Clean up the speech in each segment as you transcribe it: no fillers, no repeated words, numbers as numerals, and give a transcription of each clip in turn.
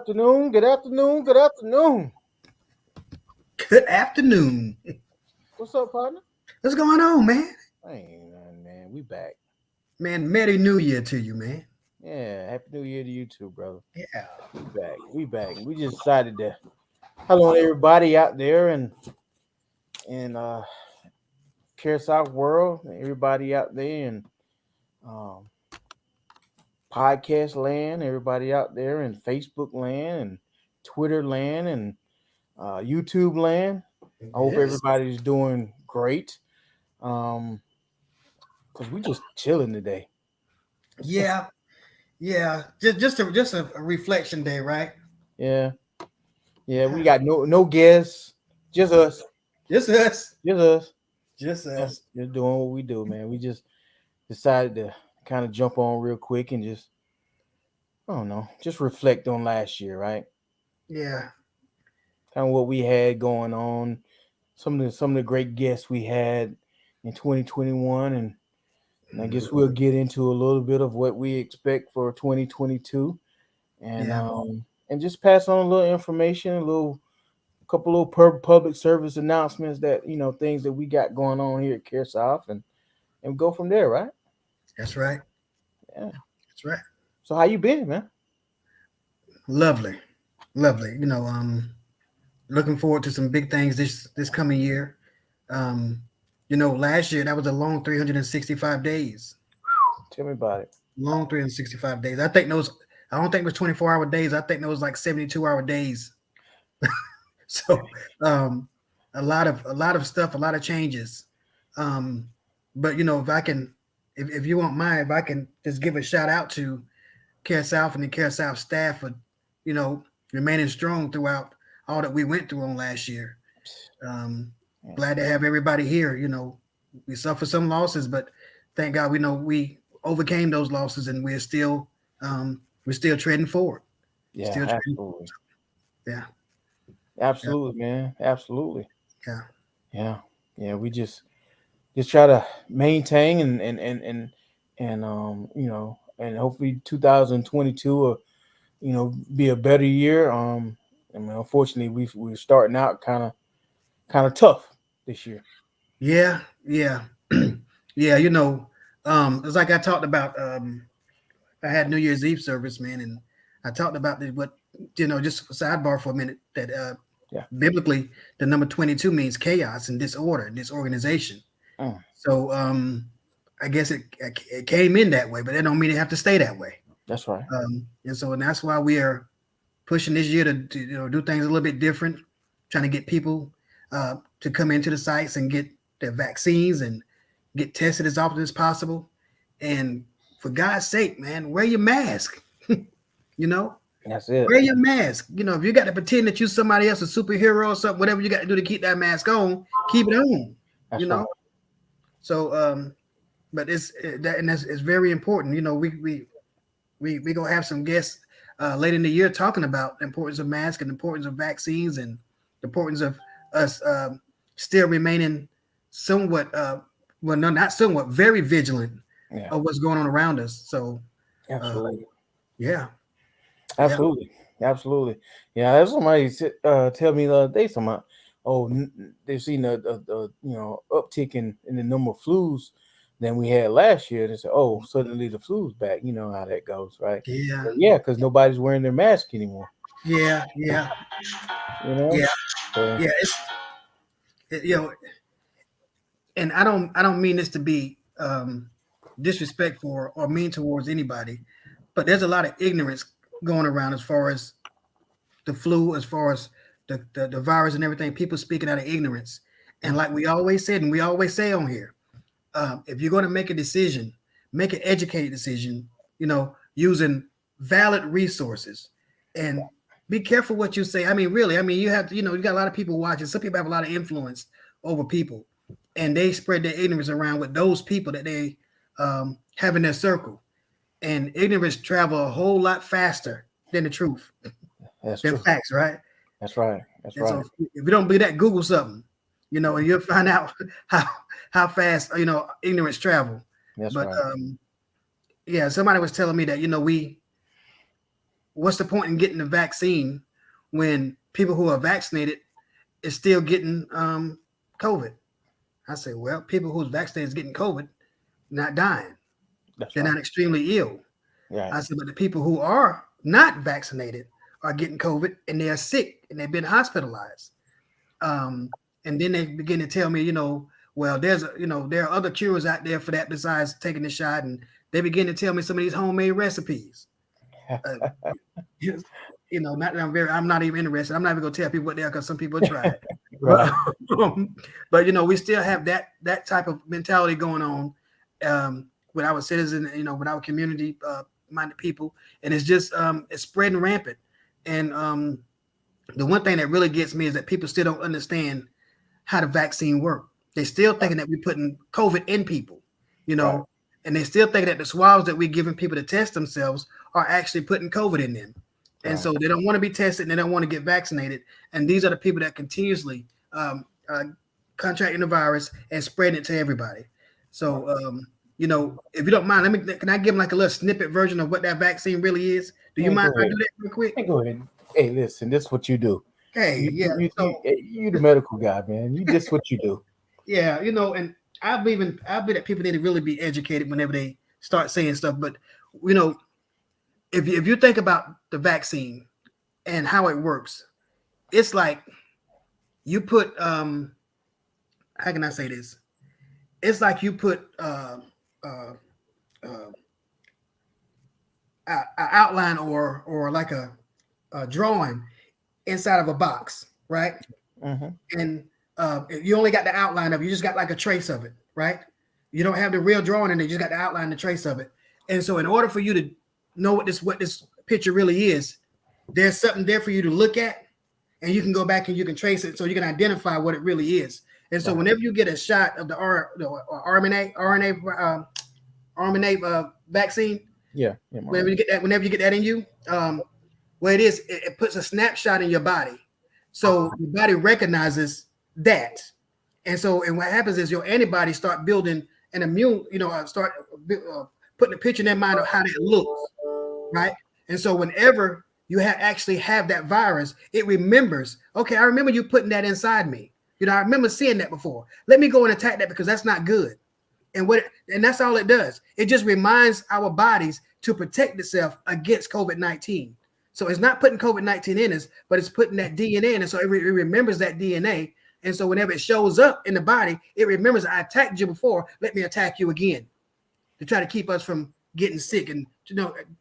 afternoon. Good afternoon. Good afternoon. Good afternoon. What's up, partner? What's going on, man? Ain't nothing, man. We back. Man, Merry New Year to you, man. Yeah. Happy New Year to you too, brother. Yeah. We back. We back. We just decided to hello everybody out there and CareSouth world. Everybody out there in um, podcast land. Everybody out there in Facebook land and Twitter land and YouTube land. I hope Yes. everybody's doing great. Um, cause we just chilling today. Yeah. Yeah. Just a reflection day, right? Yeah. Yeah, we got no guests, just us, Just us. just us. Just Yeah, us. just doing what we do, man. We just decided to kind of jump on real quick and just I don't know, just reflect on last year, right? Yeah. Kind of what we had going on, some of the great guests we had in 2021, and I guess we'll get into a little bit of what we expect for 2022, and Yeah. um and just pass on a little information, a couple little public service announcements that things that we got going on here at CareSouth, and go from there, right? That's right. Yeah. That's right. So how you been, man? Lovely. Lovely. Looking forward to some big things this coming year. Um, last year that was a long 365 days. Tell me about it. Long 365 days. I don't think it was 24-hour days. I think it was like 72-hour days. So um, a lot of stuff, a lot of changes. Um, but if I can, if you won't mind, if I can just give a shout out to CareSouth and the CareSouth staff for you know remaining strong throughout all that we went through on last year. Um, Yeah. Glad to have everybody here. We suffered some losses, but thank God we know we overcame those losses and we're still treading forward. Yeah, Still treading. absolutely. Yeah, yeah, Absolutely, man. Absolutely. yeah. Yeah. Yeah, we just try to maintain and hopefully 2022 will, be a better year. I mean, unfortunately we're starting out kind of tough this year. Yeah, yeah, yeah. It's like I talked about. I had New Year's Eve service, man, and I talked about just a sidebar for a minute. That Yeah. biblically, the number 22 means chaos and disorder, disorganization. Mm, So I guess it came in that way, but that don't mean it have to stay that way. that's right. And that's why we are pushing this year to do things a little bit different, trying to get people to come into the sites and get their vaccines and get tested as often as possible. And for God's sake, man, wear your mask. you know, That's it. wear your mask. If you got to pretend that you're somebody else, a superhero or something, whatever you got to do to keep that mask on, keep it on. You That's right. know. So, but it's very important. We gonna have some guests later in the year talking about the importance of masks and the importance of vaccines and the importance of us still remaining somewhat, well, no, not somewhat, very vigilant Yeah. of what's going on around us. So, uh, Absolutely. yeah, yeah, Absolutely. Absolutely. Yeah, there's somebody tell me the other day something. Oh, they've seen a uptick in the number of flus than we had last year. They said, oh, suddenly the flu's back. You know how that goes, right? yeah, But yeah, because nobody's wearing their mask anymore. yeah, yeah, You know. yeah, So yeah. It, you know, and I don't mean this to be disrespectful or mean towards anybody, but there's a lot of ignorance going around as far as the flu, as far as the virus and everything. People speaking out of ignorance, and like we always said, and we always say on here, if you're going to make a decision, make an educated decision. Using valid resources, and be careful what you say. I mean, really, I mean, you have to, you got a lot of people watching. Some people have a lot of influence over people, and they spread their ignorance around with those people that they have in their circle. And ignorance travel a whole lot faster than the truth, that's than true. facts, right? That's right. That's And so right. if you don't believe that, Google something, and you'll find out how how fast ignorance travel. That's But right. yeah, somebody was telling me that we what's the point in getting the vaccine when people who are vaccinated is still getting COVID? I say, well, people who's vaccinated is getting COVID, not dying. That's They're right. not extremely ill. Right. I said, but the people who are not vaccinated are getting COVID and they are sick and they've been hospitalized. Um, and then they begin to tell me, well, there are other cures out there for that besides taking the shot. And they begin to tell me some of these homemade recipes. Uh, not that I'm not even interested. I'm not even gonna tell people what they are because some people try it. But Right. but we still have that type of mentality going on with our citizens, with our community minded people, and it's just it's spreading rampant. And the one thing that really gets me is that people still don't understand how the vaccine work. They still thinking that we're putting COVID in people, Right. and they still think that the swabs that we're giving people to test themselves are actually putting COVID in them. And Right. so they don't want to be tested and they don't want to get vaccinated. And these are the people that continuously contracting the virus and spreading it to everybody. So, if you don't mind, can I give them like a little snippet version of what that vaccine really is? Do you Man, mind go if I ahead. do that real quick? Hey, go ahead. Hey, listen, this is what you do. Hey, yeah. So, You the medical guy, man. You just what you do. yeah, and I believe that people need to really be educated whenever they start saying stuff. But you know, if you think about the vaccine and how it works, it's like you put how can I say this? It's like you put uh, uh, a outline or like a drawing inside of a box, right? Mm-hmm. And you only got the outline of it. You just got like a trace of it, right? You don't have the real drawing in it. You just got the outline, the trace of it. And so, in order for you to know what this picture really is, there's something there for you to look at, and you can go back and you can trace it, so you can identify what it really is. And so, Right. whenever you get a shot of the RNA vaccine, Yeah. Yeah. whenever you get that in you, what it is, it puts a snapshot in your body, so your body recognizes that. And what happens is your antibodies start building an immune, start putting a picture in their mind of how that looks, right? And so whenever you actually have that virus, it remembers, okay, I remember you putting that inside me. I remember seeing that before. Let me go and attack that because that's not good. And that's all it does. It just reminds our bodies to protect itself against COVID-19. So it's not putting COVID-19 in us, but it's putting that DNA in, and so it remembers that DNA. And so whenever it shows up in the body, it remembers, I attacked you before. Let me attack you again to try to keep us from getting sick and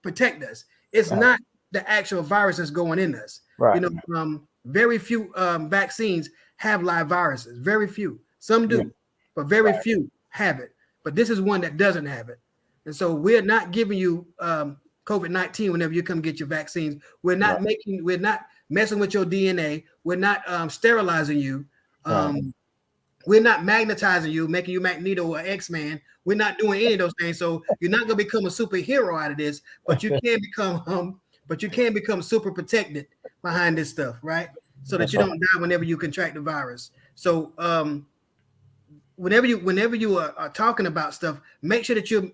protect us. It's Right. not the actual virus that's going in us. Right. Very few vaccines have live viruses. Very few. Some do, Yeah. but very Right. few have it. But this is one that doesn't have it. And so we're not giving you COVID-19 whenever you come get your vaccines. We're not messing with your DNA. We're not sterilizing you. Right. We're not magnetizing you, making you Magneto or X-Man. We're not doing any of those things. So you're not gonna become a superhero out of this, but you can become super protected behind this stuff, right? So that That's you right. don't die whenever you contract the virus. So whenever you are talking about stuff, make sure that you're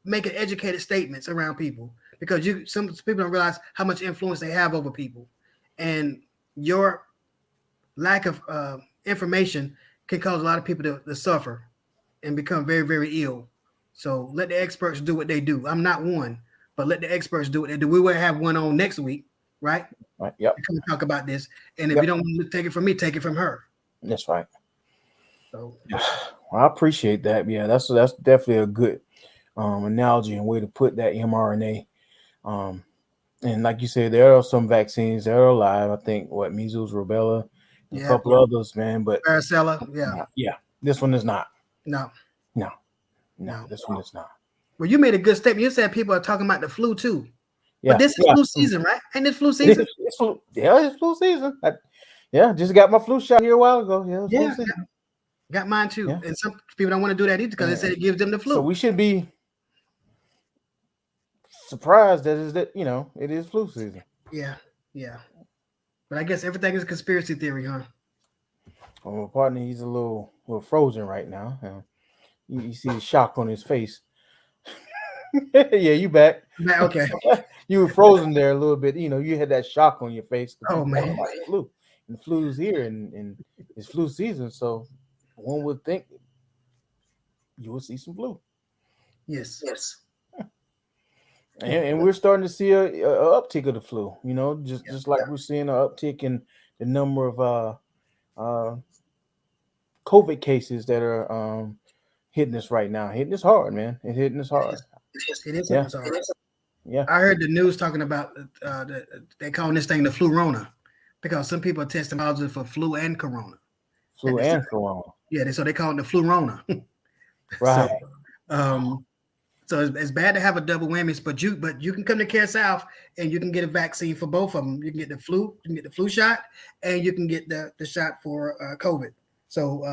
making educated statements around people, because some people don't realize how much influence they have over people, and your lack of information can cause a lot of people to suffer and become very, very ill. So let the experts do what they do. I'm not one, but let the experts do what they do. We will have one on next week, right? Right. Yep. Come and talk about this. And if Yep. you don't want to take it from me, take it from her. That's right. So Well, I appreciate that. Yeah, that's definitely a good analogy and way to put that mRNA. Um, and like you said, there are some vaccines that are alive. I think measles, rubella, and a yeah, couple others, man. But varicella, yeah, yeah, this one is not. no, No, no, no. this one is not. Well, you made a good statement. You said people are talking about the flu too, but Yeah, this is yeah. flu season, right? Ain't this flu It season? is. It's flu. Yeah, it's flu season. Yeah, just got my flu shot here a while ago. Yeah, it's flu Yeah, season. got mine too. Yeah. And some people don't want to do that either because they said it gives them the So flu. we should be surprised that it is flu season. Yeah, yeah. But I guess everything is a conspiracy theory, huh? Well, my partner, he's a little frozen right now. You see the shock on his face. Yeah, you back. Okay. you were frozen there a little bit. You know, you had that shock on your face because Oh you thought man, about the flu, and the flu's here, and it's flu season. So one would think you would see some flu. yes, And we're starting to see a uptick of the flu. You know, yeah, just like we're seeing an uptick in the number of uh COVID cases that are hitting us right now. Hitting us hard, man. It's hitting us it hard. is. It is Yeah, hitting us hard. yeah. I heard the news talking about they calling this thing the flu rona because some people are testing positive for flu and corona at Flu this time. and corona. Yeah, so they call it the flu rona. So, Right. um, so it's bad to have a double whammy, but you can come to CareSouth and you can get a vaccine for both of them. You can get the flu, you can get the flu shot, and you can get the shot for COVID. So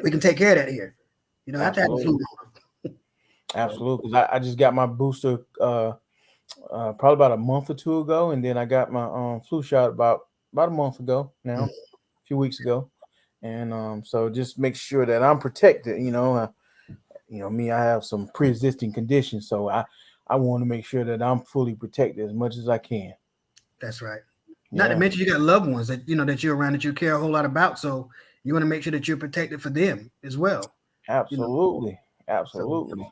we can take care of that here. You don't have to have the flu. Absolutely. Absolutely. Because I just got my booster probably about a month or two ago, and then I got my flu shot about a month ago now, a few weeks ago, and so just make sure that I'm protected. You know me, I have some pre-existing conditions, so I want to make sure that I'm fully protected as much as I can. That's right. Not to Yeah, mention you got loved ones that that you're around that you care a whole lot about. So you want to make sure that you're protected for them as well. You know, absolutely, so absolutely.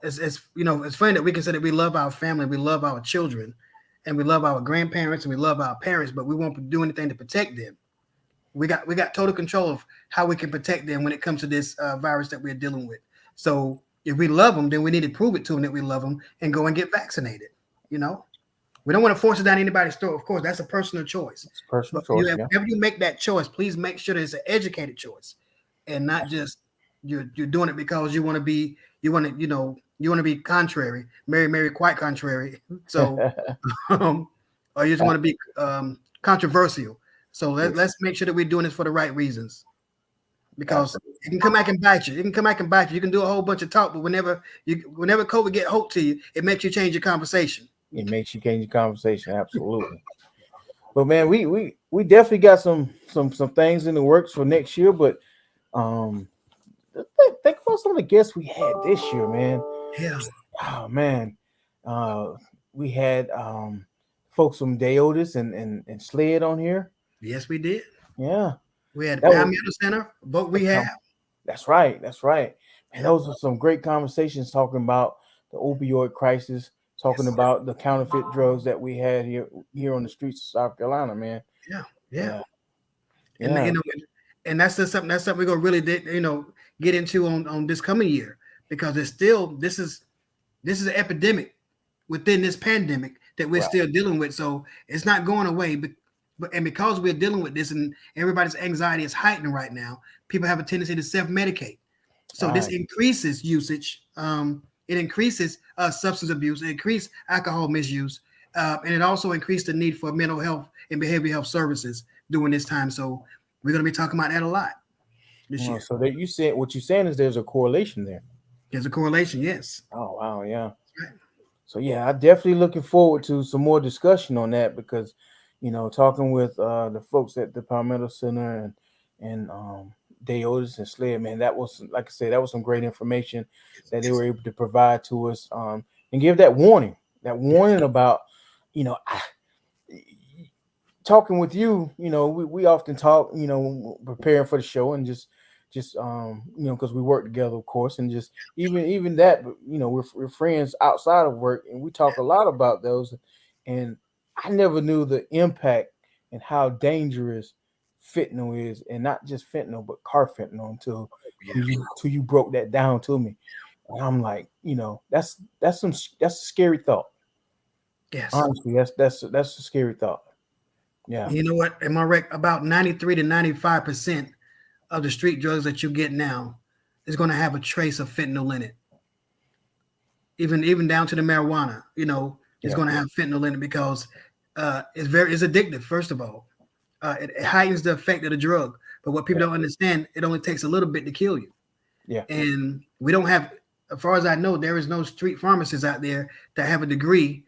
it's funny that we can say that we love our family, we love our children, and we love our grandparents and we love our parents, but we won't do anything to protect them. We got total control of how we can protect them when it comes to this virus that we're dealing with. So if we love them, then we need to prove it to them that we love them and go and get vaccinated. You know, we don't want to force it down anybody's throat. Of course, that's a personal choice. It's personal But choice. Yeah, whenever you make that choice, please make sure that it's an educated choice and not just you're doing it because you want to be contrary, Mary, quite contrary. So, um, or you just want to be controversial. So let's make sure that we're doing this for the right reasons because absolutely. it can come back and bite you. It can come back and bite you. You can do a whole bunch of talk, but whenever COVID get hold to you, it makes you change your conversation. It makes you change the conversation. Absolutely. But man, we definitely got some things in the works for next year. But um, think about some of the guests we had this year, man. Yeah. Oh man, uh, we had folks from Deotis and Sled on here. Yes, we did. Yeah, We had the that was Palmetto Center, vote the we have. that's right, that's right. And Yep. those are some great conversations talking about the opioid crisis, talking Yes. about the counterfeit drugs that we had here on the streets of South Carolina, man. Yeah. Yeah. Yeah, And yeah, and that's something we're gonna really get into on this coming year because it's still this is an epidemic within this pandemic that we're right, still dealing with. So it's not going away. And because we're dealing with this and everybody's anxiety is heightened right now, people have a tendency to self-medicate. So this right, increases usage. It increases substance abuse. It increases alcohol misuse, and it also increased the need for mental health and behavioral health services during this time. So we're going to be talking about that a lot this Well, year. so that you said what you're saying is there's a correlation there. There's a correlation. Yes. Oh wow, yeah. Right. So yeah, I definitely looking forward to some more discussion on that because, talking with the folks at the Palmetto Center and Day Otis and Sled, man, that was like I said, that was some great information that they were able to provide to us and give that warning about, you know, I, talking with you, we often talk, preparing for the show and just because we work together, of course, and just even that, but we're friends outside of work, and we talk a lot about those. And I never knew the impact and how dangerous fentanyl is, and not just fentanyl, but carfentanil until you broke that down to me. And I'm like, that's a scary thought. Yes. Honestly, that's a scary thought. Yeah. You know what? Am I right? About 93 to 95% of the street drugs that you get now is going to have a trace of fentanyl in it. Even down to the marijuana, is Yeah. going to have fentanyl in it because it's addictive. First of all, it heightens the effect of the drug. But what people Yeah. don't understand, it only takes a little bit to kill you. Yeah. And we don't have, as far as I know, there is no street pharmacists out there that have a degree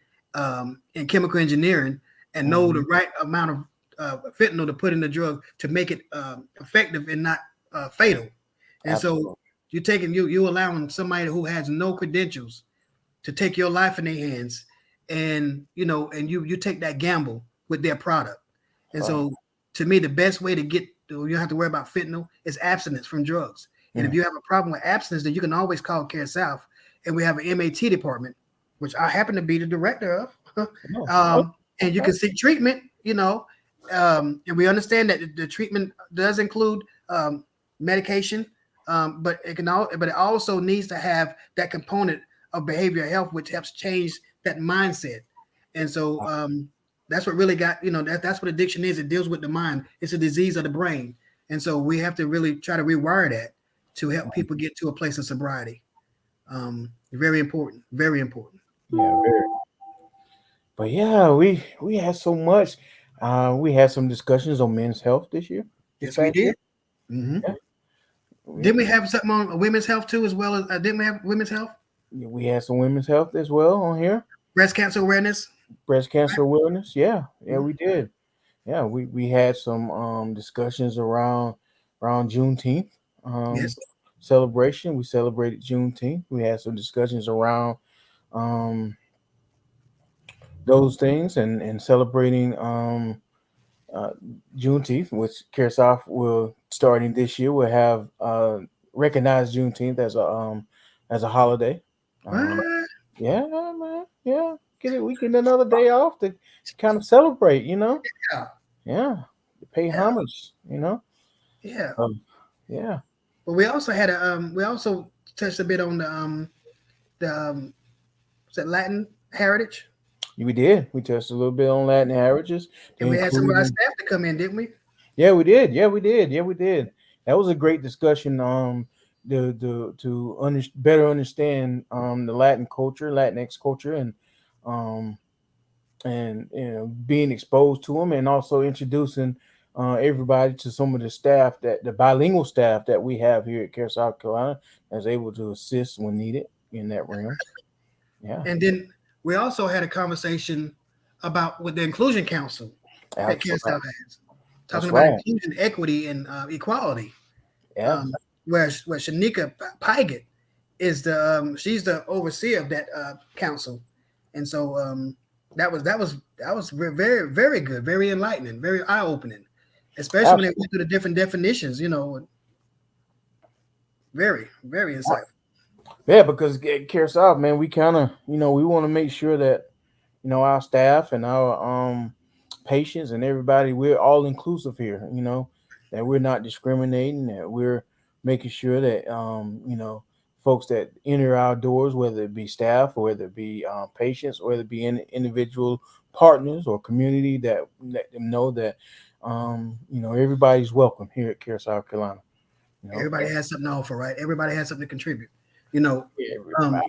in chemical engineering and know the Mhm. right amount of fentanyl to put in the drug to make it effective and not fatal. And so Absolutely. you allowing somebody who has no credentials to take your life in their hands, and you take that gamble with their product. And Right. so, to me, the best way to get you don't have to worry about fentanyl is abstinence from drugs. And if Mm. you have a problem with abstinence, then you can always call CareSouth, and we have an MAT department, which I happen to be the director of. Oh, oh, um, and you okay. can seek treatment. And we understand that the treatment does include medication, but it also needs to have that component of behavioral health, which helps change that mindset. And so that's what really got that's what addiction is. It deals with the mind. It's a disease of the brain, and so we have to really try to rewire that to help people get to a place of sobriety. Very important. Very important. Yeah, very. But yeah, we had so much. We had some discussions on men's health this Yes, we past year. did. Hmm. Yeah, Didn't we, we have something on women's health too, as well as didn't we have women's health, we had some women's health as well on here. breast cancer awareness? Breast cancer awareness. Yeah, yeah, Mhm. we did. Yeah, we had some discussions around Juneteenth um Yes, celebration. We celebrated Juneteenth. We had some discussions around um those things and celebrating uh, Juneteenth, which CareSouth will starting this year will have recognized Juneteenth as a holiday. Um, what? yeah, man, yeah, get it. We get another day off to kind of celebrate, Yeah, Yeah, to pay yeah, homage, yeah. Um, yeah, But we also touched a bit on the was that Latin heritage, we did. We touched a little bit on Latin heritage, and we had some of our including. staff to come in, didn't we? Yeah, we did. Yeah, we did. Yeah, we did. That was a great discussion. Better understand the Latin culture, Latinx culture, um, and being exposed to them, and also introducing everybody to some of the staff that the bilingual staff that we have here at Care South Carolina that's able to assist when needed in that realm. Yeah, And then we also had a conversation about with the Inclusion Council that absolutely. CareSouth has, talking That's about right. inclusion, equity, and equality. Yeah, Where Shanika Pygott is she's the overseer of that council, and so that was very very good, very enlightening, very eye opening, especially when they absolutely. went through the different definitions. Very very insightful. Yeah, because CareSoft, man, we kind of, we want to make sure that our staff and our patients and everybody, we're all inclusive here, that we're not discriminating, that we're making sure that folks that enter our doors, whether it be staff or whether it be patients or whether it be individual partners or community, that let them know that everybody's welcome here at Care South Carolina. you know Everybody has something to offer, right? Everybody has something to contribute. You know, um, everybody.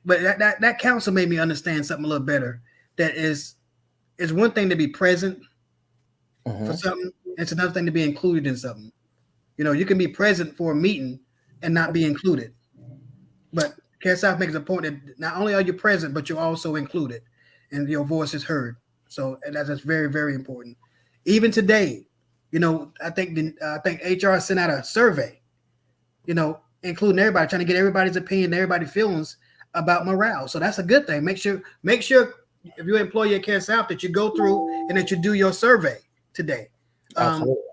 but that council made me understand something a little better. That is one thing to be present for Hmm. something. It's another thing to be included in something. You can be present for a meeting and not be included. But CareSouth makes a point that not only are you present, but you're also included, and your voice is heard. So and that's very, very important. Even today, I think HR sent out a survey, including everybody, trying to get everybody's opinion, everybody's feelings about morale. So that's a good thing. Make sure if you employ your CareSouth that you go through and that you do your survey today. Um, Absolutely.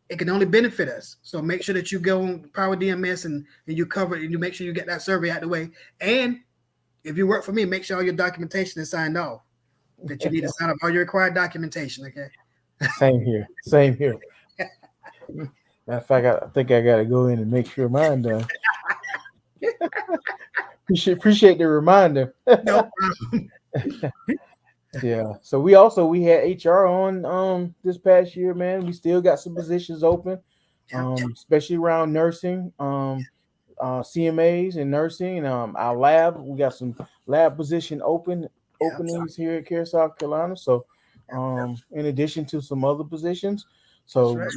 it can only benefit us. So make sure that you go on Power DMS and you cover it and you make sure you get that survey out of the way. And if you work for me, make sure all your documentation is signed off. That you need to sign up all your required documentation. Okay. Same here. Same here. Matter of fact, I think I got to go in and make sure mine done. Appreciate the reminder. No problem. Yeah. So we had HR on this past year, man. We still got some positions open, Yep. especially around nursing, CMAs and nursing. Our lab, we got some lab position Yep. openings here at Care South Carolina. So Yep. Yep. in addition to some other positions. That's So right.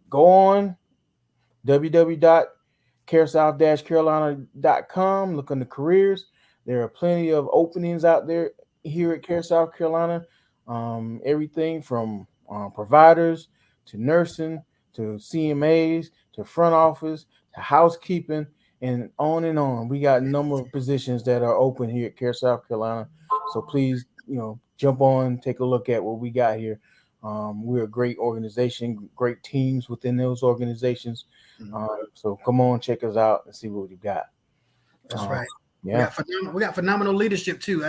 go on www.caresouth-carolina.com. Look under careers. There are plenty of openings out there here at Care South Carolina. Everything from providers to nursing to CMAs to front office to housekeeping and on and on. We got a number of positions that are open here at Care South Carolina. So please, jump on, take a look at what we got here. We're a great organization, great teams within those organizations. Mhm. So come on, check us out and see what we've got. That's Um, right. yeah, We got phenomenal leadership too.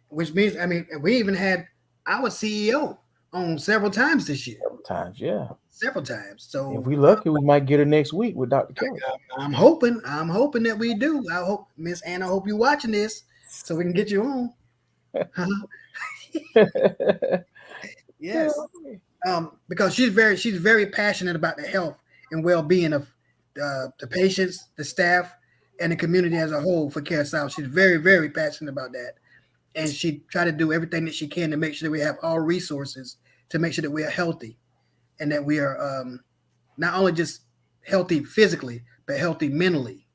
Which means we even had our CEO on several times this year, sometimes, yeah. several times. If So we lucky, we might get her next week with Dr. Kelly. I'm hoping that we do. I hope Miss Anna, I hope you watching this so we can get you on. Yes, because she's very passionate about the health and well being of the patients, the staff, and the community as a whole for Care South. She's very passionate about that, and she try to do everything that she can to make sure that we have all resources to make sure that we are healthy and that we are not only just healthy physically but healthy mentally.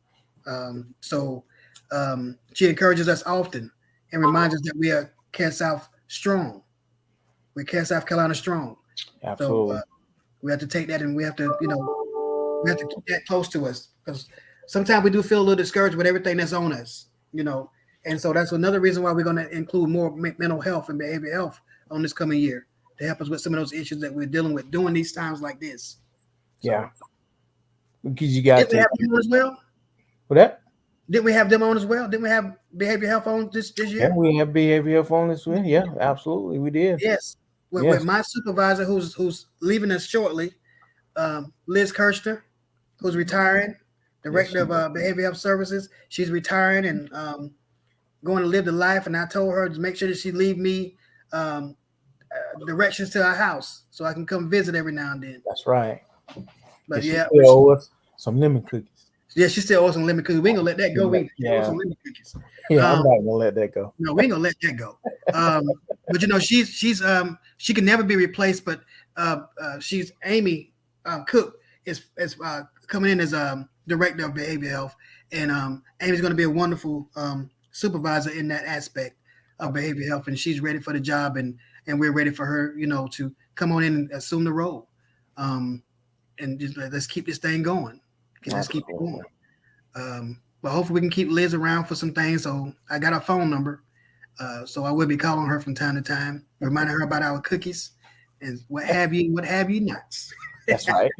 She encourages us often and reminds us that we are Care South strong. We're Care South Carolina strong. So Absolutely. we have to take that and we have to keep that close to us because sometimes we do feel a little discouraged with everything that's on us. And so that's another reason why we're going to include more mental health and behavioral health on this coming year to help us with some of those issues that we're dealing with during these times like this. Yeah, So because you did got we to. have them on as well? For that, Didn't we have them on as well? Didn't we have behavioral health on this yeah, year? we have behavior health on this one. Yeah, absolutely, we did. Yes. With Yes, my supervisor who's leaving us shortly, Liz Kirshner, who's retiring, yes, director of behavioral health services. She's retiring and going to live the life. And I told her to make sure that she leave me um, directions to our house so I can come visit every now and then. that's right. But And she yeah, still owe us some lemon cookies. yeah, she still owes some lemon cookies. We ain't gonna let that go either. She owes Yeah, some lemon cookies. yeah, I'm Um, not gonna let that go. no, we ain't gonna let that go. But she's she can never be replaced. But she's Amy Cook is coming in as director of behavioral health, and Amy's going to be a wonderful supervisor in that aspect of behavioral health, and she's ready for the job, and we're ready for her, to come on in and assume the role, and just let's keep this thing going. Let's keep it Absolutely. going. But hopefully we can keep Liz around for some things. So I got her phone number. So I will be calling her from time to time, reminding her about our cookies and what have you not. That's right.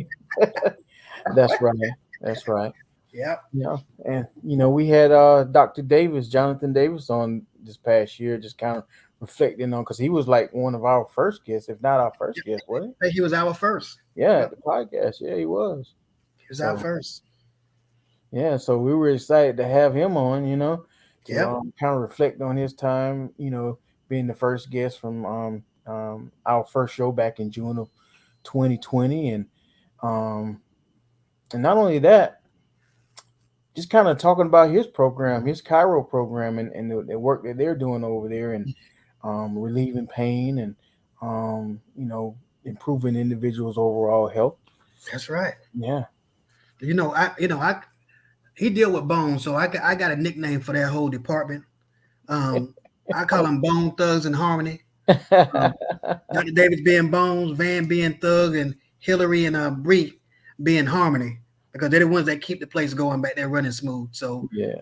That's right. That's right. Yep. Yeah, and we had Dr. Davis, Jonathan Davis, on this past year, just kind of reflecting on because he was like one of our first guests, if not our first guest, wasn't I think he was our first. he? Yeah, at Yep. the podcast. Yeah, he was. He was our So first. yeah, so we were excited to have him on, to Yep. kind of reflect on his time, being the first guest from our first show back in June of 2020, um, and not only that, just kind of talking about his program, his Cairo program, and the work that they're doing over there, and relieving pain and improving individuals' overall health. That's right. Yeah. I he deal with bones, so I got a nickname for that whole department. Um, I call them Bone Thugs in Harmony. Um, Dr. Davis being Bones, Van being Thug, and Hillary and Bree being Harmony because they're the ones that keep the place going back there running smooth. So Yeah.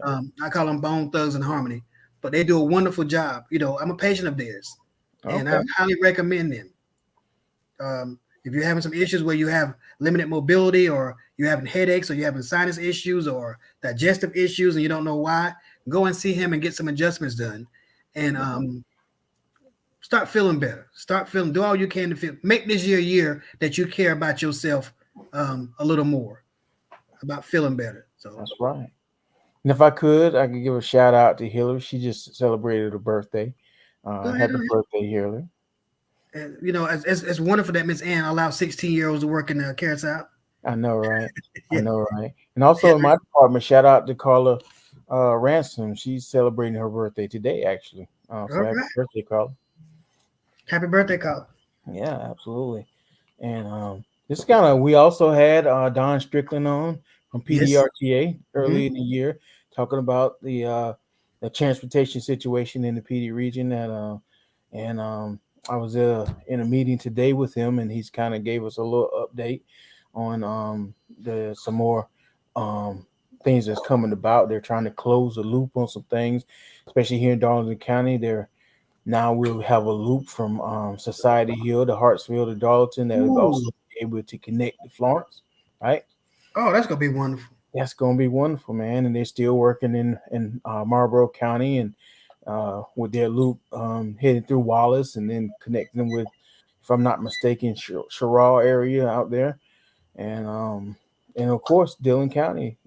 I call them Bone Thugs and Harmony, but they do a wonderful job. I'm a patient of theirs, and I Okay. highly recommend them. If you're having some issues where you have limited mobility or you're having headaches or you're having sinus issues or digestive issues and you don't know why, go and see him and get some adjustments done. And start feeling better. Start feeling. Do all you can to feel. Make this year a year that you care about yourself a little more, about feeling better. So That's right. And if I could give a shout out to Hillary. She just celebrated her birthday. go ahead. Happy birthday, Hillary. And it's wonderful that Miss Ann allowed 16-year-olds to work in the CareSouth. I know, right? I Yeah, know, right? And also in my department, shout out to Carla Ransom. She's celebrating her birthday today, actually. all So happy right. birthday, Carla. Happy birthday, Carl. Yeah, absolutely. And this kind of we also had Don Strickland on from Yes. PDRTA Hmm. early in the year, talking about the transportation situation in the PD region. And I was in a meeting today with him, and he's kind of gave us a little update on the some more um, things that's coming about. They're trying to close the loop on some things, especially here in Darlington County. They're now we'll have a loop from Society Hill to Hartsville to Darlington that will Ooh. also be able to connect to Florence, right? Oh, that's gonna be wonderful. That's going to be wonderful, man. And they're still working in Marlboro County and with their loop heading through Wallace and then connecting them with, if I'm not mistaken, Sherrall area out there, and and of course Dillon County,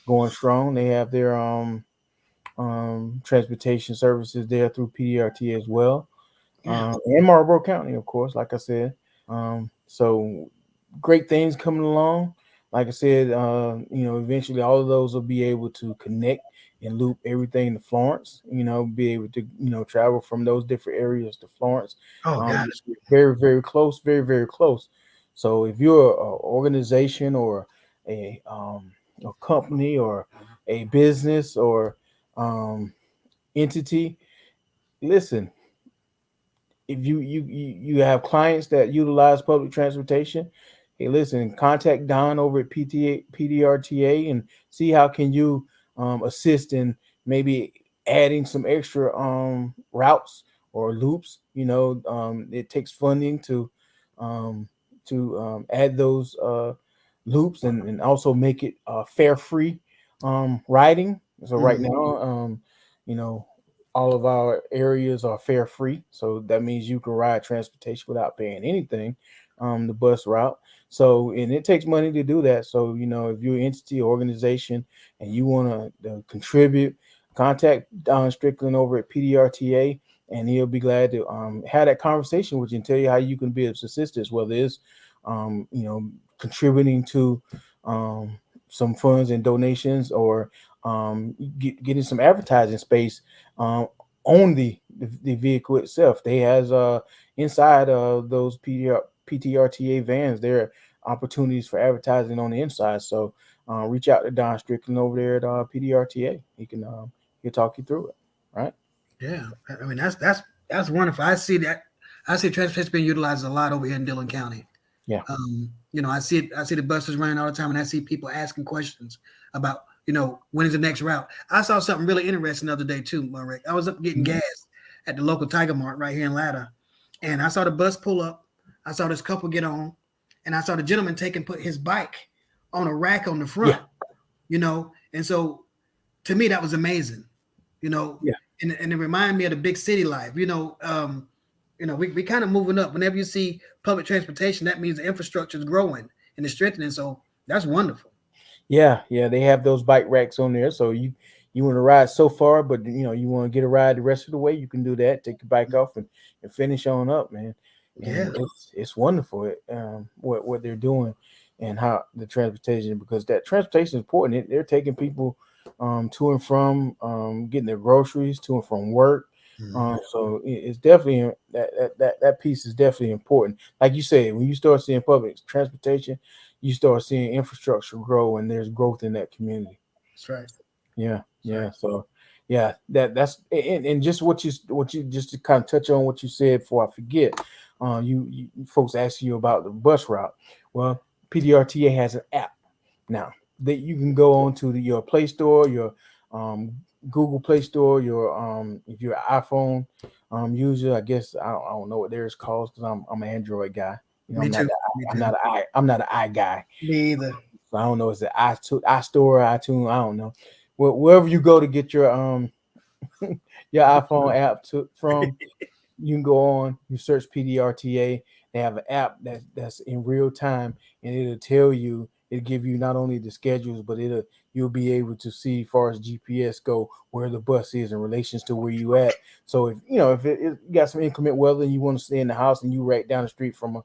going strong. They have their transportation services there through PDRT as well, Yeah. and Marlboro County, of course, like I said. So great things coming along. Like I said, eventually all of those will be able to connect and loop everything to Florence. Be able to travel from those different areas to Florence. Oh, God. Very very close, very very close. So if you're an organization or a company or a business or um, entity, listen, if you have clients that utilize public transportation, hey, listen, contact Don over at PDRTA and see how can you assist in maybe adding some extra routes or loops. It takes funding um, to add those loops and also make it fare free riding. So right Mhm. now, you know, all of our areas are fare free, so that means you can ride transportation without paying anything, the bus route. So, and it takes money to do that. So, if you're an entity or organization and you want to contribute, contact Don Strickland over at PDRTA, and he'll be glad to have that conversation with you and tell you how you can be of assistance, whether it's contributing to um, some funds and donations or getting some advertising space um, on the vehicle itself. They has inside those PTRTA vans, there are opportunities for advertising on the inside. So reach out to Don Strickland over there at PDRTA. He'll talk you through it. Right? Yeah. I mean, that's wonderful. I see that. I see transportation being utilized a lot over here in Dillon County. Yeah. I see it. I see the buses running all the time, and I see people asking questions about, when is the next route. I saw something really interesting the other day too, Marek. I was up getting Mhm. gas at the local Tiger Mart right here in Latta, and I saw the bus pull up. I saw this couple get on, and I saw the gentleman take and put his bike on a rack on the front. Yeah. And so to me that was amazing. You know, Yeah. and it reminded me of the big city life. We kind of moving up. Whenever you see public transportation, that means the infrastructure is growing and it's strengthening. So that's wonderful. Yeah, they have those bike racks on there. So you want to ride so far, but you want to get a ride the rest of the way, you can do that. Take your bike off and finish on up, man. Yeah, And it's wonderful what they're doing and how the transportation, because that transportation is important. They're taking people to and from getting their groceries, to and from work. mhm. So it's definitely that piece is definitely important. Like you said, when you start seeing public transportation, you start seeing infrastructure grow and there's growth in that community. That's right. Yeah, That's right. yeah. So yeah, that's and just what you just to kind of touch on what you said before I forget. You folks asking you about the bus route. Well, PDRTA has an app now that you can go on to your Play Store, your um, Google Play Store, your if you're an iPhone user, I guess I don't know what theirs calls because I'm an Android guy. Me I'm not too. the Me I'm too. not an I guy. Me either. So I don't know. Is it iStore, iTunes? I don't know. Well, wherever you go to get your your iPhone app from, you can go on. You search PDRTA. They have an app that's in real time, and it'll tell you. It'll give you not only the schedules, but you'll be able to see, as far as GPS go, where the bus is in relations to where you at. So if you got some inclement weather and you want to stay in the house and you right down the street from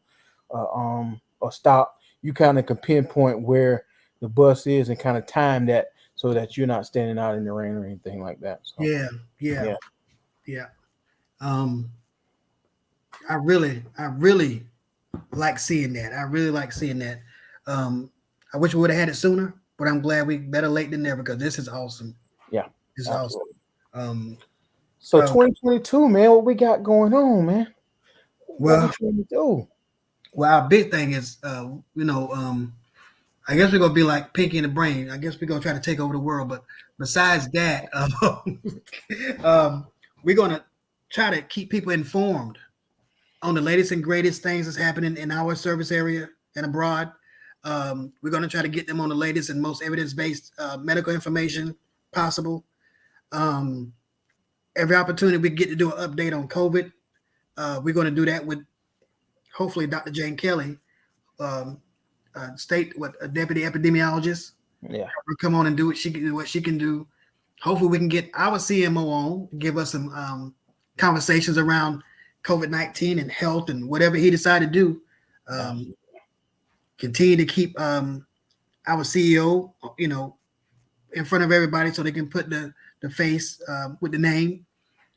a stop, you kind of can pinpoint where the bus is and kind of time that so that you're not standing out in the rain or anything like that. So Yeah, yeah, yeah, yeah. Um, I really like seeing that. I really like seeing that. Um, I wish we would have had it sooner, but I'm glad we better late than never because this is awesome. yeah, This is awesome. absolutely. Um, So uh, 2022, man, what we got going on, man? What we well, trying to do? well, our big thing is, I guess we're gonna be like Pinky and the Brain. I guess we're gonna try to take over the world. But besides that, um, we're gonna try to keep people informed on the latest and greatest things that's happening in our service area and abroad. We're gonna try to get them on the latest and most evidence-based medical information possible. Um, every opportunity we get to do an update on COVID, we're going to do that with hopefully Dr. Jane Kelly, um, state what a deputy epidemiologist. Yeah, Will come on and do what she can do. Hopefully, we can get our CMO on, give us some conversations around COVID-19 and health and whatever he decided to do. Um, continue to keep our CEO, in front of everybody so they can put the face with the name,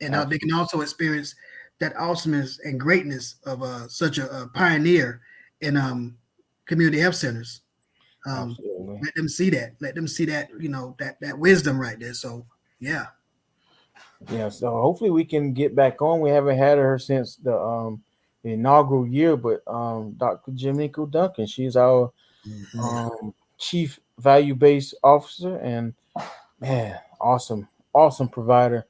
and they can also experience that awesomeness and greatness of such a pioneer in community health centers. Let them see that. Let them see that. That wisdom right there. So yeah. Yeah. So hopefully we can get back on. We haven't had her since the inaugural year, but Dr. Jiminico Duncan, she's our chief value based officer, and man, awesome provider.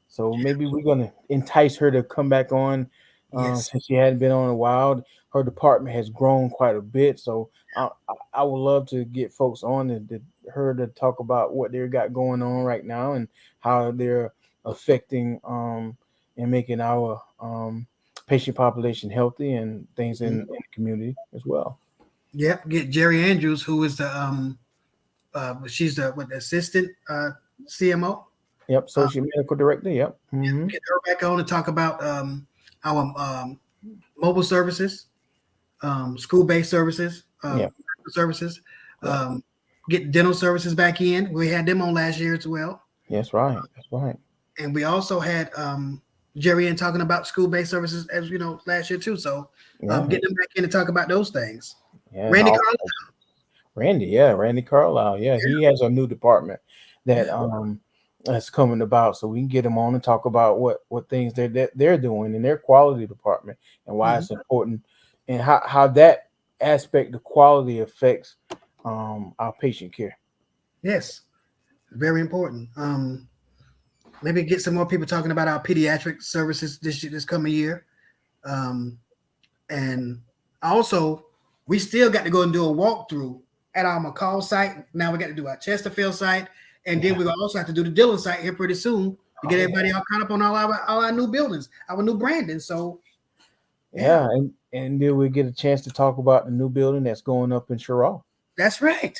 So maybe we're gonna entice her to come back on, Yes. since she hadn't been on in a while. Her department has grown quite a bit, so I would love to get folks on her to talk about what they got going on right now and how they're affecting and making our patient population healthy and things in the community as well. Yep. Get Jerry Andrews, who is the she's the assistant CMO. Yep, associate medical director. Yep. Get her back on to talk about our mobile services, school-based services, Yep. services. Get dental services back in. We had them on last year as well. That's right. That's right. And we also had Jerry in talking about school-based services as last year too. So get them back in to talk about those things. Yeah, Randy awesome. Carlisle. Randy Carlisle. Yeah, he has a new department that that's coming about, so we can get him on and talk about what things they're doing in their quality department and why it's important, and how that aspect of quality affects our patient care. Yes, very important. Maybe get some more people talking about our pediatric services this coming year. And also, we still got to go and do a walkthrough at our McCall site. Now we got to do our Chesterfield site, and then we also have to do the Dillon site here pretty soon to get everybody all caught up on all our new buildings, our new branding. So and then we get a chance to talk about the new building that's going up in Sherrall. That's right.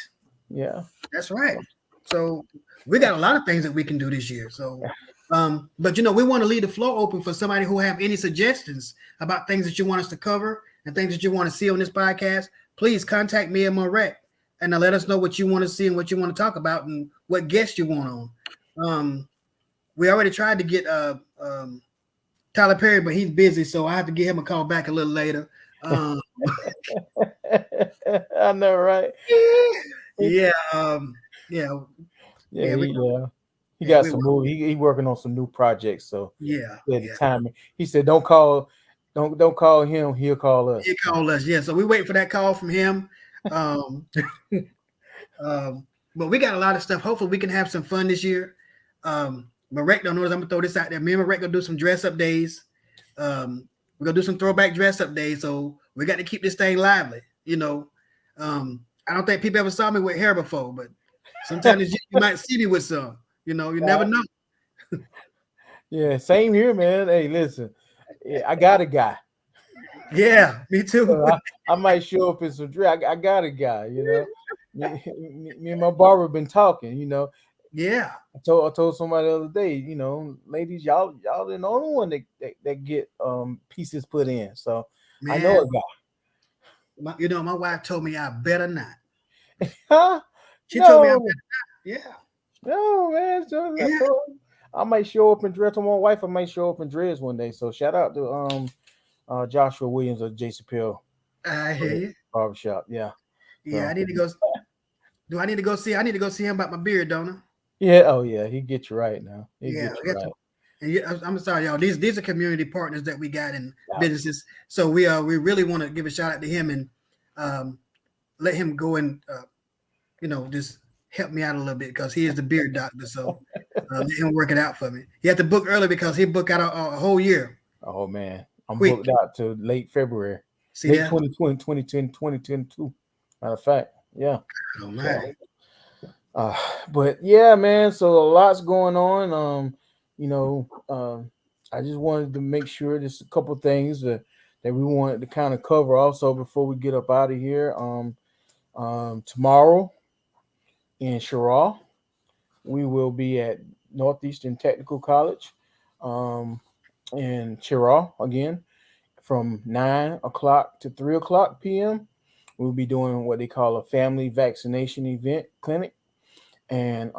Yeah, that's right. So we got a lot of things that we can do this year. So, but we want to leave the floor open for somebody who have any suggestions about things that you want us to cover and things that you want to see on this podcast. Please contact me and Marek and let us know what you want to see and what you want to talk about and what guests you want on. We already tried to get Tyler Perry, but he's busy, so I have to give him a call back a little later. I know, right? Yeah. He got some new. He working on some new projects. So the timing. He said, "Don't call him. He'll call us." He'll call us. Yeah. So we wait for that call from him. But we got a lot of stuff. Hopefully, we can have some fun this year. Marek don't know this. I'm gonna throw this out there. Me and Marek gonna do some dress up days. We're gonna do some throwback dress up days. So we got to keep this thing lively. I don't think people ever saw me with hair before, but sometimes you might see me with some. You never know. Yeah, same here, man. Hey, listen, I got a guy. Yeah, me too. So I might show up in some dress. I got a guy. Me and my barber been talking. Yeah. I told somebody the other day. Ladies, y'all the only one that get pieces put in. So man, I know a guy. My wife told me I better not. Huh? She told me I better not. Yeah. No, man. So I might show up in dress. On my wife, I might show up in dress one day. So shout out to Joshua Williams of JCPL. I hear you. Barbershop. Yeah. Yeah, so. I need to go. Do I need to go see? I need to go see him about my beard, don't I? Yeah. Oh yeah. He get you right now. And I'm sorry, y'all. These are community partners that we got in businesses. So we really want to give a shout out to him and let him go and just help me out a little bit because he is the beard doctor. So let him work it out for me. You have to book early because he book out a whole year Oh man, I'm quick. booked out to late February, See late that? 2020, 2010, 2022. Matter of fact, yeah. Oh So, my. uh, but yeah, man. So a lot's going on. You know, I just wanted to make sure there's a couple things that we wanted to kind of cover also before we get up out of here. Tomorrow in Sherrall, we will be at Northeastern Technical College, um, in Sherrall again from 9 o'clock to 3 o'clock p.m. We'll be doing what they call a family vaccination event clinic, and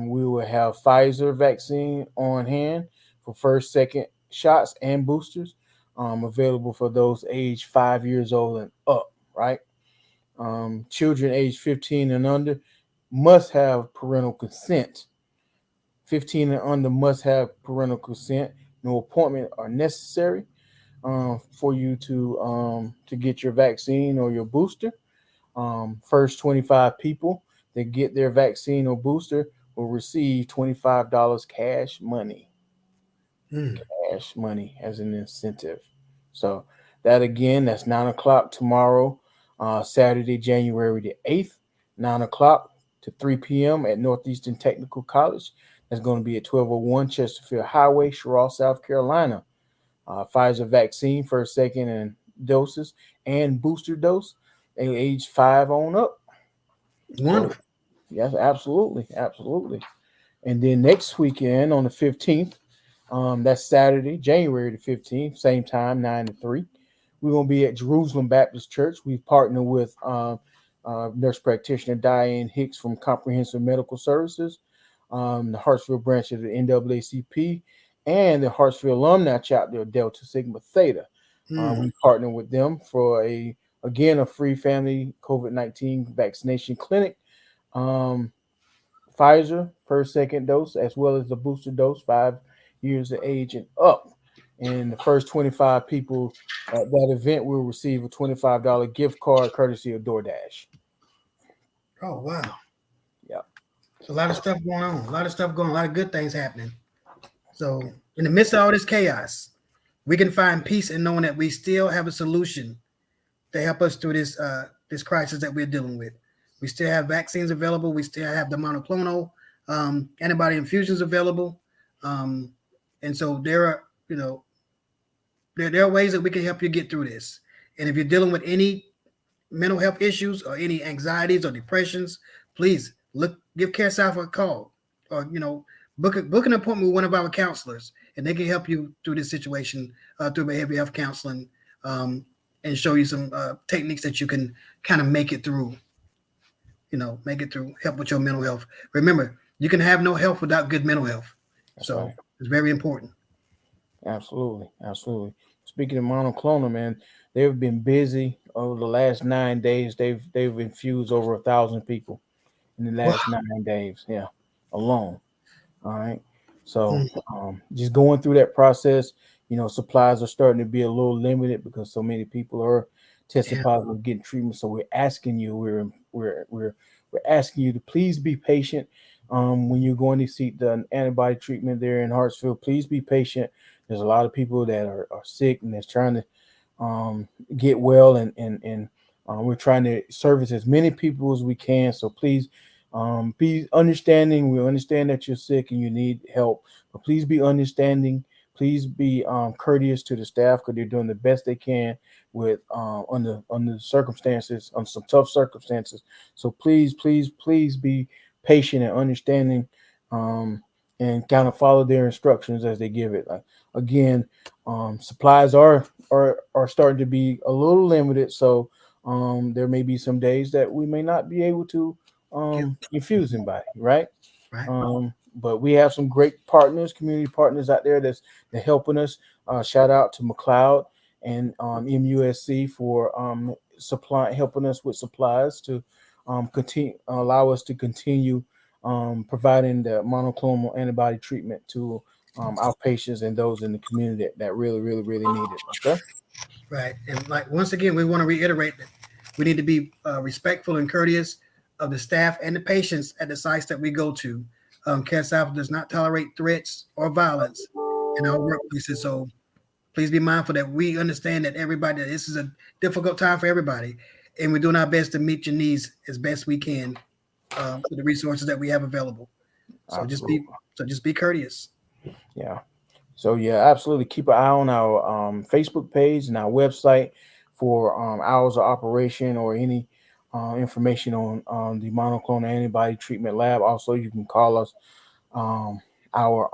we will have Pfizer vaccine on hand for first, second shots and boosters, available for those aged 5 years old and up. Right, children aged 15 and under must have parental consent. 15 and under must have parental consent. No appointment are necessary for you to get your vaccine or your booster. First 25 people that get their vaccine or booster will receive $25 cash money. Mm. Cash money as an incentive. So that again, that's 9 o'clock tomorrow, Saturday, January the 8th, 9 o'clock to 3 p.m. at Northeastern Technical College. That's going to be at 1201 Chesterfield Highway, Sherrall, South Carolina. Pfizer vaccine, first, second, and doses, and booster dose, age 5 on up. So, Wonderful. yes, absolutely, absolutely. And then next weekend on the 15th, that's Saturday, January the 15th, same time, 9 to 3. We're going to be at Jerusalem Baptist Church. We've partnered with nurse practitioner Diane Hicks from Comprehensive Medical Services, the Hartsville branch of the NAACP, and the Hartsville Alumni Chapter of Delta Sigma Theta. Mm. We partner with them for a free family COVID-19 vaccination clinic. Um, Pfizer first, second dose, as well as the booster dose, 5 years of age and up. And the first 25 people at that event will receive a $25 gift card courtesy of DoorDash. Oh wow. Yeah, It's a lot of stuff going on. A lot of stuff going on. A lot of good things happening. So in the midst of all this chaos, we can find peace in knowing that we still have a solution to help us through this crisis that we're dealing with. We still have vaccines available. We still have the monoclonal antibody infusions available, um, and so there are ways that we can help you get through this. And if you're dealing with any mental health issues or any anxieties or depressions, please give CareSouth a call, or book an appointment with one of our counselors, and they can help you through this situation through behavioral health counseling, um, and show you some techniques that you can kind of make it through. Make it through, help with your mental health. Remember, you can have no health without good mental health. that's So right. it's very important. Absolutely, absolutely. Speaking of monoclonal, man, they've been busy over the last 9 days. They've infused over 1,000 people in the Wow. last 9 days. Yeah, alone. All right. So Mm. just going through that process, supplies are starting to be a little limited because so many people are testing Yeah. positive, getting treatment. So we're asking you, we're asking you to please be patient. When you're going to seek the antibody treatment there in Hartsville, please be patient. There's a lot of people that are sick and that's trying to get well, and we're trying to service as many people as we can. So please be understanding. We understand that you're sick and you need help, but please be understanding. Please be courteous to the staff because they're doing the best they can with under the circumstances, on some tough circumstances. So please, please, please be patient and understanding, um, and kind of follow their instructions as they give it. Like, again, supplies are starting to be a little limited, so there may be some days that we may not be able to Give, infuse anybody, right? right. But we have some great partners, community partners out there that's helping us. Shout out to McLeod and MUSC for supply helping us with supplies to continue allow us to continue providing the monoclonal antibody treatment to our patients and those in the community that really, really, really need it. Okay. Right. And like once again, we want to reiterate that we need to be respectful and courteous. of the staff and the patients at the sites that we go to. CareSouth does not tolerate threats or violence in our workplaces. So please be mindful that we understand that everybody, that this is a difficult time for everybody, and we're doing our best to meet your needs as best we can with the resources that we have available. So just Absolutely. be just be courteous. Yeah. So yeah, absolutely. Keep an eye on our Facebook page and our website for hours of operation or any information on the monoclonal antibody treatment lab. Also, you can call us our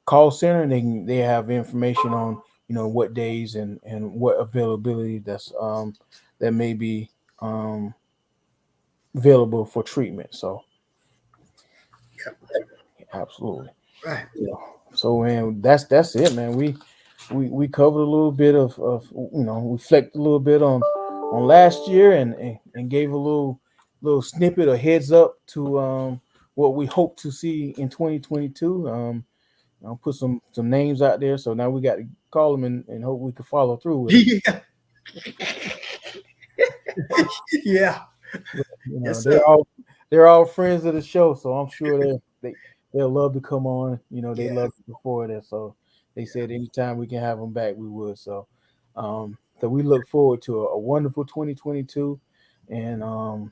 call center. And they have information on what days and what availability that may be um, available for treatment. So Yep. absolutely. Right. Yeah. So man, that's it, man. We covered a little bit of reflect a little bit on last year and gave a little snippet or heads up to what we hope to see in 2022. I'll put some names out there, so now we got to call them and hope we can follow through with them. Yeah. Yeah. Yes, sir. They're all friends of the show, so I'm sure they'll love to come on. They Yeah. love it before that, so they Yeah. said anytime we can have them back, we would. So we look forward to a wonderful 2022, and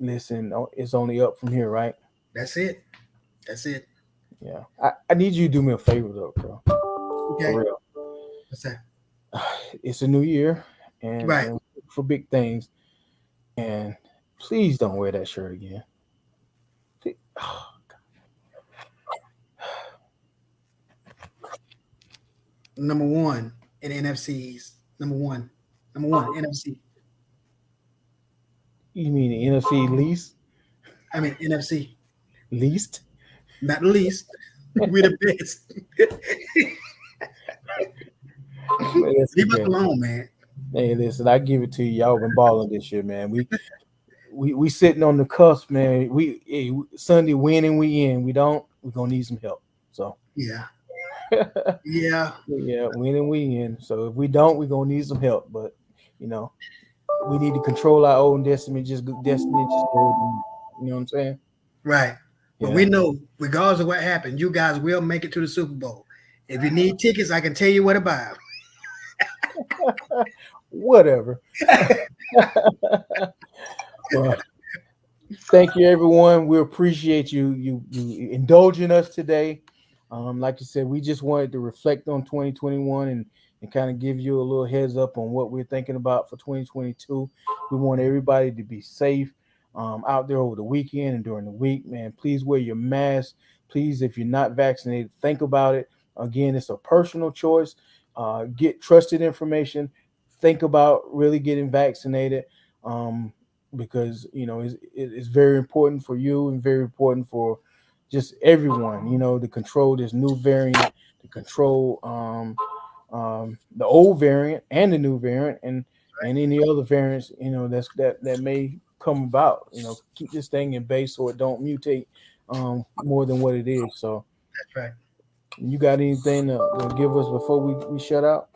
listen, it's only up from here, right? That's it. That's it. Yeah, I need you to do me a favor though, bro, Okay. for real. What's that? It's a new year, and Right. and for big things, and please don't wear that shirt again. Please- Number one in NFCs. Number one. Number one NFC. You mean the NFC least? I mean NFC. Least? Not the least. We're the best. Listen, Leave us man. alone, man. Hey, listen, I give it to you. Y'all been balling this year, man. We sitting on the cusp, man. Sunday win and we in. We don't. We're gonna need some help. So Yeah. yeah, Yeah. win and we in. So if we don't, we're gonna need some help. But you know, we need to control our own destiny. Destiny, just go. You know what I'm saying? Right. But we Yeah. know, regardless of what happened, you guys will make it to the Super Bowl. If you need tickets, I can tell you where to buy Whatever. them. Well, thank you, everyone. We appreciate you indulging us today. Like you said, we just wanted to reflect on 2021 and kind of give you a little heads up on what we're thinking about for 2022. We want everybody to be safe out there over the weekend and during the week. Man, please wear your mask. Please, if you're not vaccinated, think about it. Again, it's a personal choice. Get trusted information. Think about really getting vaccinated. Because it's very important for you and very important for just everyone, to control this new variant, to control the old variant and the new variant, and any other variants, that may come about. Keep this thing in base so it don't mutate more than what it is. So That's right. you got anything to give us before we shut out?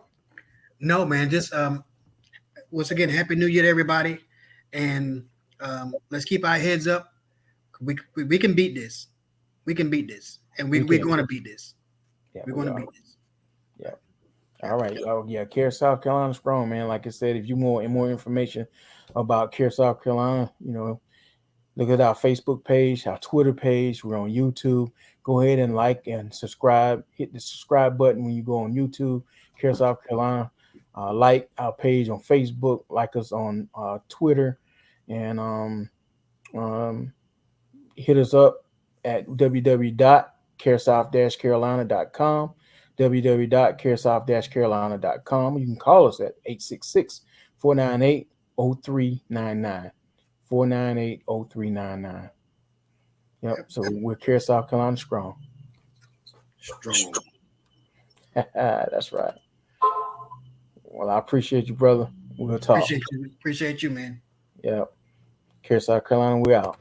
No, man. Just once again, Happy New Year to everybody, and let's keep our heads up. We can beat this. We can beat this, and We we're can. going to beat this. Yeah, We're we going to are. beat this. Yeah. Yeah. All right. Oh yeah, Care South Carolina strong, man. Like I said, if you want more information about Care South Carolina, look at our Facebook page, our Twitter page. We're on YouTube. Go ahead and like and subscribe. Hit the subscribe button when you go on YouTube, Care South Carolina. Like our page on Facebook. Like us on Twitter, and um, hit us up at www.caresouth-carolina.com, www.caresouth-carolina.com. You can call us at 866-498-0399, 498-0399. Yep. Yep. So we're Care South Carolina strong. Strong. That's right. Well, I appreciate you, brother. We'll talk. Appreciate you. Appreciate you, man. Yep. Care South Carolina, we out.